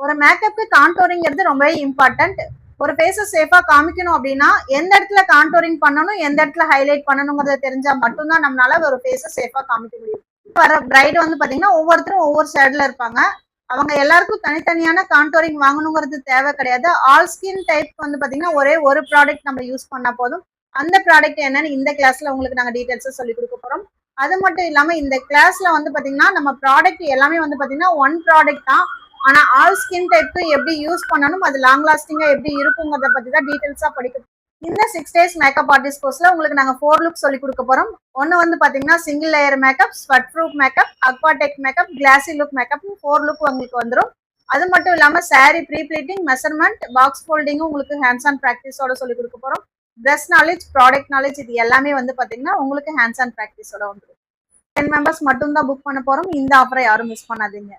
ஒரு மேக்கப்க்கு கான்டோரிங்கிறது ரொம்பவே இம்பார்ட்டன்ட். ஒரு ஃபேஸை சேஃபா காமிக்கணும் அப்படின்னா எந்த இடத்துல கான்டோரிங் பண்ணணும், எந்த இடத்துல ஹைலைட் பண்ணணுங்கிறத தெரிஞ்சா மட்டும்தான் நம்மளால ஒரு ஃபேஸை சேஃபா காமிக்க முடியும். வர பிரைட் வந்து பாத்தீங்கன்னா ஒவ்வொருத்தரும் ஒவ்வொரு ஷேட்ல இருப்பாங்க. அவங்க எல்லாருக்கும் தனித்தனியான கான்டோரிங் வாங்கணுங்கிறது தேவை கிடையாது. ஆல் ஸ்கின் டைப் வந்து பாத்தீங்கன்னா ஒரே ஒரு ப்ராடக்ட் நம்ம யூஸ் பண்ணா போதும். அந்த ப்ராடக்ட் என்னன்னு இந்த கிளாஸ்ல உங்களுக்கு நாங்க டீடைல்ஸா சொல்லி கொடுக்க போறோம். அது மட்டும் இல்லாம இந்த கிளாஸ்ல வந்து பாத்தீங்கன்னா நம்ம ப்ராடக்ட் எல்லாமே வந்து பாத்தீங்கன்னா ஒன் ப்ராடக்ட் தான். ஆனா ஆல் ஸ்கின் டைப்க்கு எப்படி யூஸ் பண்ணணும், அது லாங் லாஸ்டிங்கா எப்படி இருக்குங்கிறத பத்தி தான் டீடைல்ஸா படிக்க. இந்த 6 days மேக்கப் ஆர்டிஸ்ட் கோர்ஸ்ல உங்களுக்கு நாங்க 4 லுக் சொல்லி கொடுக்க போறோம். ஒன்னு வந்து பாத்தீங்கன்னா single layer makeup, sweat proof makeup, aquatech makeup, classy look makeup 4 look உங்களுக்கு வந்துடும். அது மட்டும் இல்லாம sari pre pleating, measurement, box ஃபோல்டிங்கும் உங்களுக்கு ஹேண்ட்ஸ் ஆன் பிராக்டிஸோட சொல்லி கொடுக்க போறோம். ட்ரெஸ் நாலேஜ், ப்ராடக்ட் நாலேஜ் இது எல்லாமே வந்து பாத்தீங்கன்னா உங்களுக்கு ஹேண்ட்ஸ் ஆன் பிராக்டிஸோட வந்துடும். 10 மெம்பர்ஸ் மட்டும் தான் புக் பண்ண போறோம். இந்த ஆஃபரை யாரும் மிஸ் பண்ணாதீங்க.